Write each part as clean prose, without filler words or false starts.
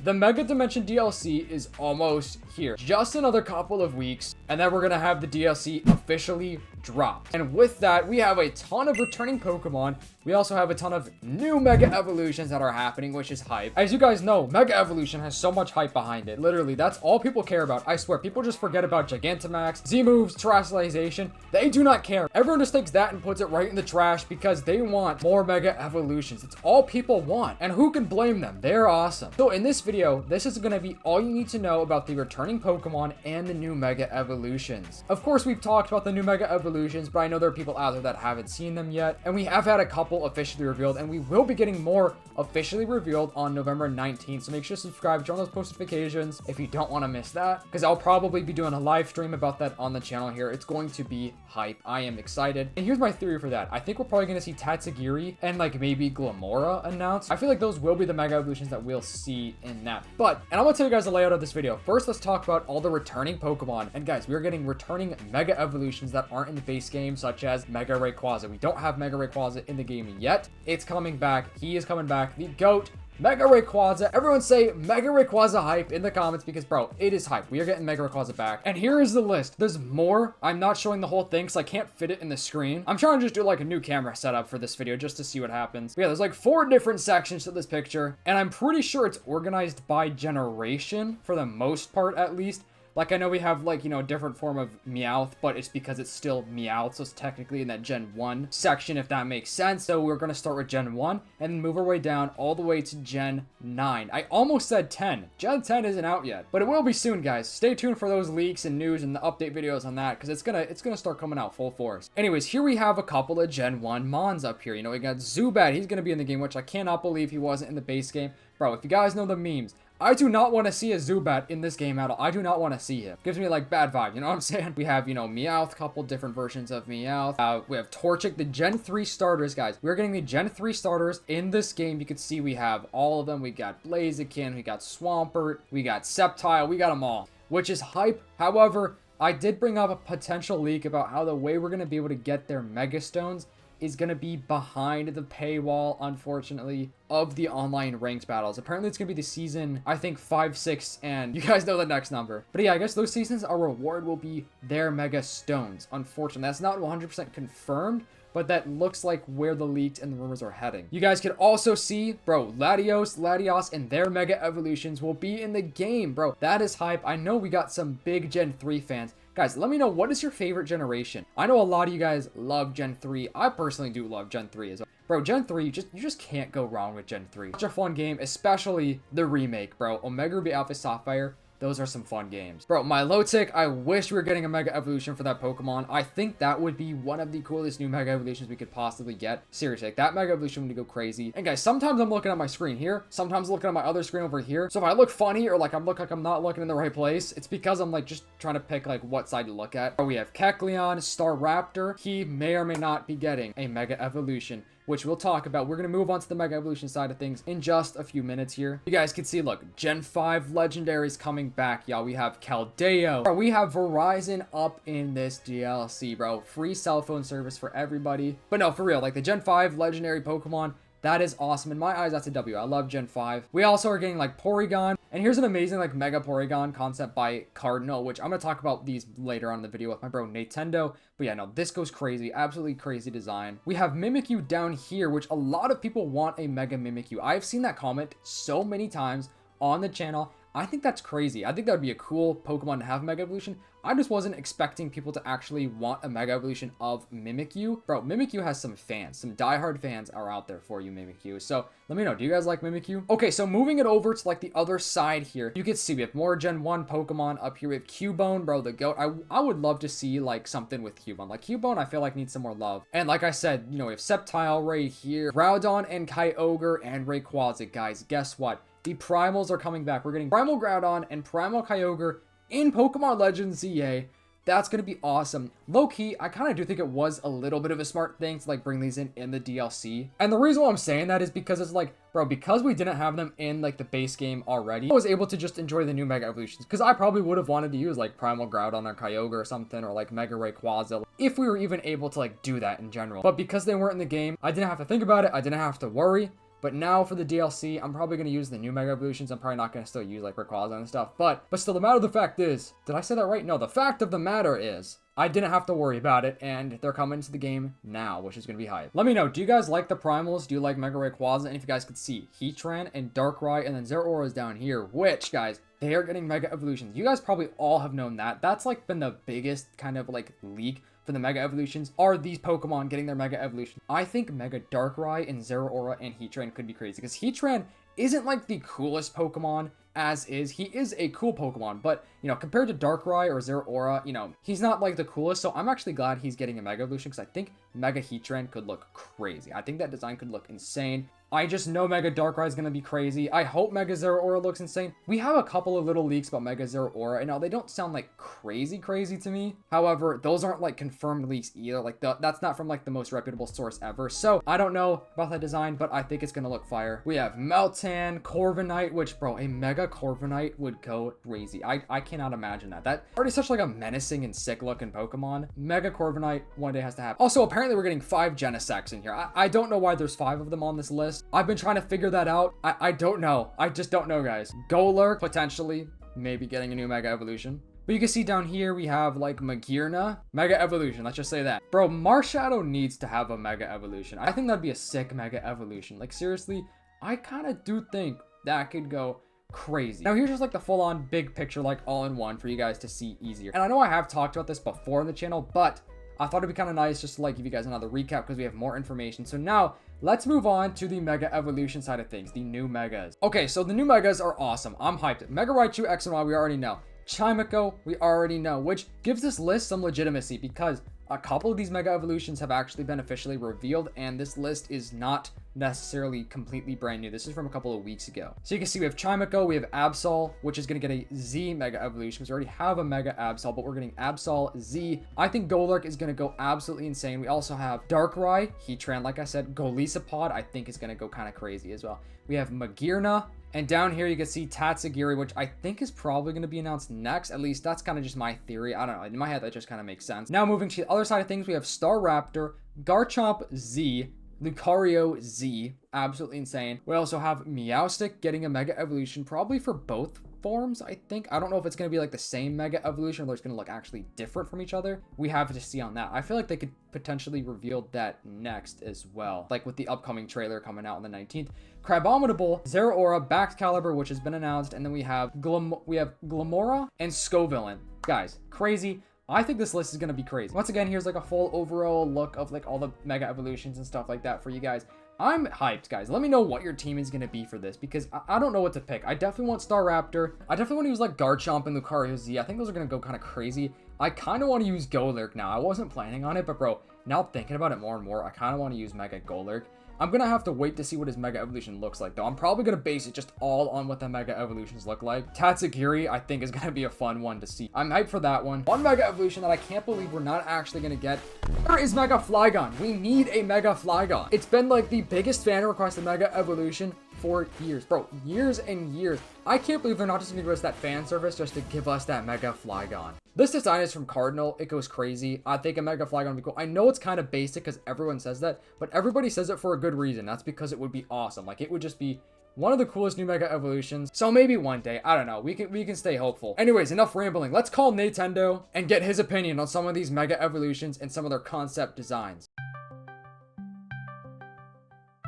the Mega Dimension DLC is almost here. Just another couple of weeks, and then we're gonna have the DLC officially dropped. And with that, we have a ton of returning Pokemon. We also have a ton of new Mega Evolutions that are happening, which is hype. As you guys know, Mega Evolution has so much hype behind it. Literally, that's all people care about. I swear, people just forget about Gigantamax, Z-moves, Terrestrialization. They do not care. Everyone just takes that and puts it right in the trash because they want more Mega Evolutions. It's all people want. And who can blame them? They're awesome. So in this video, this is going to be all you need to know about the returning Pokemon and the new Mega Evolutions. Of course, we've talked about the new Mega Evolutions, but I know there are people out there that haven't seen them yet. And we have had a couple officially revealed, and we will be getting more officially revealed on November 19th. So make sure to subscribe, turn on those post notifications if you don't want to miss that, because I'll probably be doing a live stream about that on the channel here. It's going to be hype. I am excited. And here's my theory for that. I think we're probably going to see Tatsugiri and like maybe Glamora announced. I feel like those will be the Mega Evolutions that we'll see in that. And I'm going to tell you guys the layout of this video. First, let's talk about all the returning Pokemon. And guys, we are getting returning Mega Evolutions that aren't in the base game, such as Mega Rayquaza. We don't have Mega Rayquaza in the game yet. It's coming back. He is coming back. The GOAT, Mega Rayquaza. Everyone say Mega Rayquaza hype in the comments because, bro, it is hype. We are getting Mega Rayquaza back. And here is the list. There's more. I'm not showing the whole thing because I can't fit it in the screen. I'm trying to just do like a new camera setup for this video just to see what happens. But yeah, there's like 4 different sections to this picture. And I'm pretty sure it's organized by generation for the most part, at least. Like, I know we have, like, you know, a different form of Meowth, but it's because it's still Meowth, so it's technically in that Gen 1 section, if that makes sense. So we're going to start with Gen 1 and then move our way down all the way to Gen 9. I almost said 10. Gen 10 isn't out yet, but it will be soon, guys. Stay tuned for those leaks and news and the update videos on that, because it's gonna start coming out full force. Anyways, here we have a couple of Gen 1 Mons up here. You know, we got Zubat. He's going to be in the game, which I cannot believe he wasn't in the base game. Bro, if you guys know the memes, I do not want to see a Zubat in this game at all. I do not want to see him. Gives me like bad vibe, you know what I'm saying? We have, you know, Meowth, couple different versions of Meowth. We have Torchic, the Gen 3 starters, guys. We're getting the Gen 3 starters in this game. You can see we have all of them. We got Blaziken, we got Swampert, we got Sceptile, we got them all, which is hype. However, I did bring up a potential leak about how the way we're going to be able to get their Mega Stones is going to be behind the paywall, unfortunately, of the online ranked battles. Apparently, it's going to be the season, I think, 5, 6, and you guys know the next number. But yeah, I guess those seasons, our reward will be their Mega Stones. Unfortunately, that's not 100% confirmed, but that looks like where the leaks and the rumors are heading. You guys can also see, bro, Latios, and their Mega Evolutions will be in the game, bro. That is hype. I know we got some big Gen 3 fans. Guys, let me know, what is your favorite generation? I know a lot of you guys love Gen 3. I personally do love Gen 3 as well. Bro, Gen 3, you just can't go wrong with Gen 3. Such a fun game, especially the remake, bro. Omega Ruby Alpha Sapphire. Those are some fun games. Bro, Milotic, I wish we were getting a Mega Evolution for that Pokemon. I think that would be one of the coolest new Mega Evolutions we could possibly get. Seriously, like, that Mega Evolution would go crazy. And guys, sometimes I'm looking at my screen here, sometimes looking at my other screen over here. So if I look funny or like I look like I'm not looking in the right place, it's because I'm like just trying to pick like what side to look at. We have Kecleon, Staraptor. He may or may not be getting a Mega Evolution, which we'll talk about. We're going to move on to the Mega Evolution side of things in just a few minutes here. You guys can see, look, Gen 5 Legendaries coming back, y'all. We have Keldeo. Bro, we have Verizon up in this DLC, bro. Free cell phone service for everybody. But no, for real, like the Gen 5 Legendary Pokemon, that is awesome. In my eyes, that's a W. I love Gen 5. We also are getting like Porygon. And here's an amazing like Mega Porygon concept by Cardinal, which I'm going to talk about these later on in the video with my bro Nintendo. But yeah, no, this goes crazy. Absolutely crazy design. We have Mimikyu down here, which a lot of people want a Mega Mimikyu. I've seen that comment so many times on the channel. I think that's crazy. I think that would be a cool Pokemon to have Mega Evolution. I just wasn't expecting people to actually want a Mega Evolution of Mimikyu. Bro, Mimikyu has some fans. Some diehard fans are out there for you, Mimikyu. So let me know, do you guys like Mimikyu? Okay, so moving it over to like the other side here, you can see we have more Gen 1 Pokemon up here. We have Cubone, bro, the GOAT. I would love to see like something with Cubone. Like Cubone, I feel like needs some more love. And like I said, you know, we have Sceptile right here, Groudon and Kyogre and Rayquaza. Guys, guess what? The Primals are coming back. We're getting Primal Groudon and Primal Kyogre in Pokemon Legends ZA. That's going to be awesome. Low-key, I kind of do think it was a little bit of a smart thing to like bring these in the DLC. And the reason why I'm saying that is because it's like, bro, because we didn't have them in like the base game already, I was able to just enjoy the new Mega Evolutions. Because I probably would have wanted to use like Primal Groudon or Kyogre or something, or like Mega Rayquaza, if we were even able to like do that in general. But because they weren't in the game, I didn't have to think about it. I didn't have to worry. But now for the DLC, I'm probably going to use the new Mega Evolutions. I'm probably not going to still use like Rayquaza and stuff. But still, the matter of the fact is, did I say that right? No, the fact of the matter is, I didn't have to worry about it, and they're coming to the game now, which is going to be hype. Let me know, do you guys like the primals? Do you like Mega Rayquaza? And if you guys could see, Heatran and Darkrai, and then Zeraora is down here, which, guys, they are getting Mega Evolutions. You guys probably all have known that. That's like been the biggest kind of like leak for the Mega Evolutions, are these Pokemon getting their Mega Evolution. I think Mega Darkrai and Zeraora and Heatran could be crazy, because Heatran isn't like the coolest Pokemon as is. He is a cool Pokemon, but, you know, compared to Darkrai or Zeraora, you know, he's not like the coolest, so I'm actually glad he's getting a Mega Evolution, because I think Mega Heatran could look crazy. I think that design could look insane. I just know Mega Darkrai is going to be crazy. I hope Mega Zeraora looks insane. We have a couple of little leaks about Mega Zeraora, and now they don't sound like crazy to me. However, those aren't like confirmed leaks either. Like that's not from like the most reputable source ever. So I don't know about that design, but I think it's going to look fire. We have Meltan, Corviknight, which, bro, a Mega Corviknight would go crazy. I cannot imagine that. That already such like a menacing and sick looking Pokemon. Mega Corviknight one day has to happen. Also, apparently we're getting 5 Genesects in here. I don't know why there's 5 of them on this list. I've been trying to figure that out. I don't know. I just don't know, guys. Golurk, potentially, maybe getting a new Mega Evolution. But you can see down here, we have like Magearna, Mega Evolution. Let's just say that. Bro, Marshadow needs to have a Mega Evolution. I think that'd be a sick Mega Evolution. Like, seriously, I kind of do think that could go crazy. Now, here's just like the full-on big picture, like all-in-one for you guys to see easier. And I know I have talked about this before on the channel, but I thought it'd be kind of nice just to like give you guys another recap because we have more information. So now let's move on to the Mega Evolution side of things, the new Megas. Okay, so the new Megas are awesome. I'm hyped. Mega Raichu X and Y, we already know. Chimico, we already know, which gives this list some legitimacy because a couple of these Mega Evolutions have actually been officially revealed, and this list is not necessarily completely brand new. This is from a couple of weeks ago. So you can see we have Chimico, we have Absol, which is going to get a Z Mega Evolution because we already have a Mega Absol, but we're getting Absol Z. I think Golurk is going to go absolutely insane. We also have Darkrai, Heatran, like I said. Golisopod, I think, is going to go kind of crazy as well. We have Magearna. And down here, you can see Tatsugiri, which I think is probably going to be announced next. At least that's kind of just my theory. I don't know. In my head, that just kind of makes sense. Now, moving to the other side of things, we have Staraptor, Garchomp Z, Lucario Z. Absolutely insane. We also have Meowstic getting a Mega Evolution, probably for both forms, I think. I don't know if it's going to be like the same Mega Evolution or it's going to look actually different from each other. We have to see on that. I feel like they could potentially reveal that next as well, like with the upcoming trailer coming out on the 19th. Crabominable, Zeraora, Baxcalibur, which has been announced, and then we have Glamora and Scovillain. Guys, crazy. I think this list is going to be crazy. Once again, here's like a full overall look of like all the Mega Evolutions and stuff like that for you guys. I'm hyped, guys. Let me know what your team is going to be for this because I don't know what to pick. I definitely want Staraptor. I definitely want to use like Garchomp and Lucario Z. I think those are going to go kind of crazy. I kind of want to use Golurk now. I wasn't planning on it, but bro, now thinking about it more and more, I kind of want to use Mega Golurk. I'm going to have to wait to see what his Mega Evolution looks like, though. I'm probably going to base it just all on what the Mega Evolutions look like. Tatsugiri, I think, is going to be a fun one to see. I'm hyped for that one. One Mega Evolution that I can't believe we're not actually going to get. Where is Mega Flygon? We need a Mega Flygon. It's been, like, the biggest fan request of Mega Evolution for years. Bro, years and years. I can't believe they're not just going to give us that fan service just to give us that Mega Flygon. This design is from Cardinal. It goes crazy. I think a Mega Flygon would be cool. I know it's kind of basic because everyone says that, but everybody says it for a good reason. That's because it would be awesome. Like, it would just be one of the coolest new Mega Evolutions. So maybe one day, I don't know. We can stay hopeful. Anyways, enough rambling. Let's call Nintendo and get his opinion on some of these Mega Evolutions and some of their concept designs.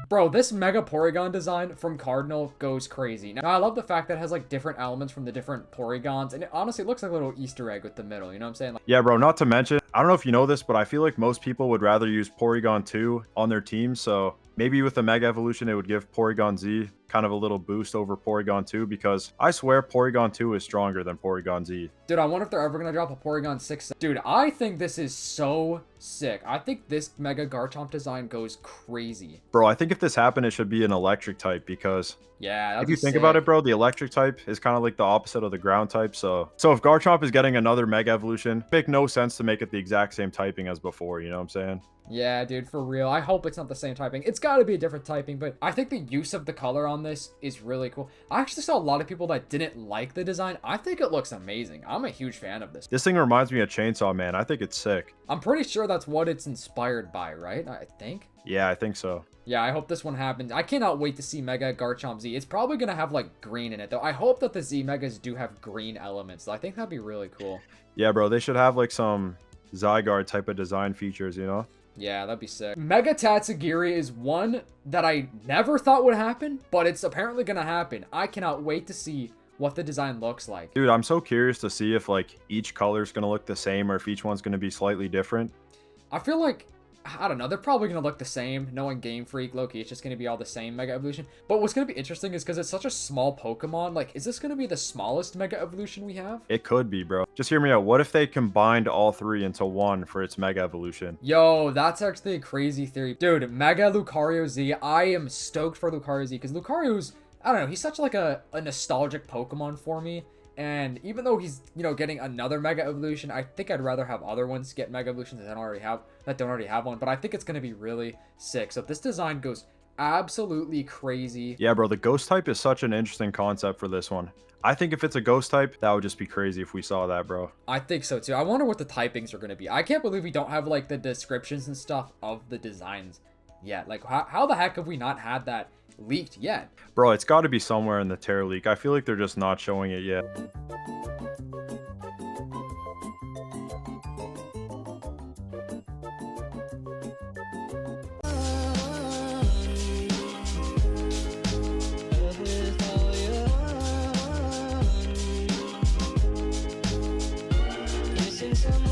Bro, this Mega Porygon design from Cardinal goes crazy. Now, I love the fact that it has, like, different elements from the different Porygons, and it honestly looks like a little Easter egg with the middle, you know what I'm saying? Like, yeah, bro, not to mention, I don't know if you know this, but I feel like most people would rather use Porygon 2 on their team, so maybe with the Mega Evolution, it would give Porygon Z kind of a little boost over Porygon 2, because I swear Porygon 2 is stronger than Porygon Z. Dude, I wonder if they're ever going to drop a Porygon 6. Dude, I think this is so sick. I think this Mega Garchomp design goes crazy. Bro, I think if this happened, it should be an electric type, because yeah, if you think about it, bro, the electric type is kind of like the opposite of the ground type. So if Garchomp is getting another Mega Evolution, it makes no sense to make it the exact same typing as before, you know what I'm saying? Yeah, dude, for real. I hope it's not the same typing. It's got to be a different typing, but I think the use of the color on this is really cool. I actually saw a lot of people that didn't like the design. I think it looks amazing. I'm a huge fan of this. This thing reminds me of Chainsaw Man. I think it's sick. I'm pretty sure that's what it's inspired by, right? I think. Yeah, I think so. Yeah, I hope this one happens. I cannot wait to see Mega Garchomp Z. It's probably going to have, like, green in it, though. I hope that the Z Megas do have green elements, though. I think that'd be really cool. Yeah, bro, they should have, like, some Zygarde type of design features, you know? Yeah, that'd be sick. Mega Tatsugiri is one that I never thought would happen, but it's apparently going to happen. I cannot wait to see what the design looks like. Dude, I'm so curious to see if, like, each color's going to look the same or if each one's going to be slightly different. I feel like, I don't know, they're probably going to look the same. Knowing Game Freak, Loki, it's just going to be all the same Mega Evolution. But what's going to be interesting is because it's such a small Pokemon, like, is this going to be the smallest Mega Evolution we have? It could be, bro. Just hear me out. What if they combined all three into one for its Mega Evolution? Yo, that's actually a crazy theory. Dude, Mega Lucario Z, I am stoked for Lucario Z, because Lucario's, I don't know, he's such like a nostalgic Pokemon for me. And even though he's, you know, getting another Mega Evolution, I think I'd rather have other ones get Mega Evolutions that don't already have one. But I think it's going to be really sick. So this design goes absolutely crazy. Yeah, bro, the Ghost type is such an interesting concept for this one. I think if it's a Ghost type, that would just be crazy if we saw that, bro. I think so too. I wonder what the typings are going to be. I can't believe we don't have like the descriptions and stuff of the designs yet. Like how the heck have we not had that leaked yet? Bro, it's got to be somewhere in the Terra leak. I feel like they're just not showing it yet. Some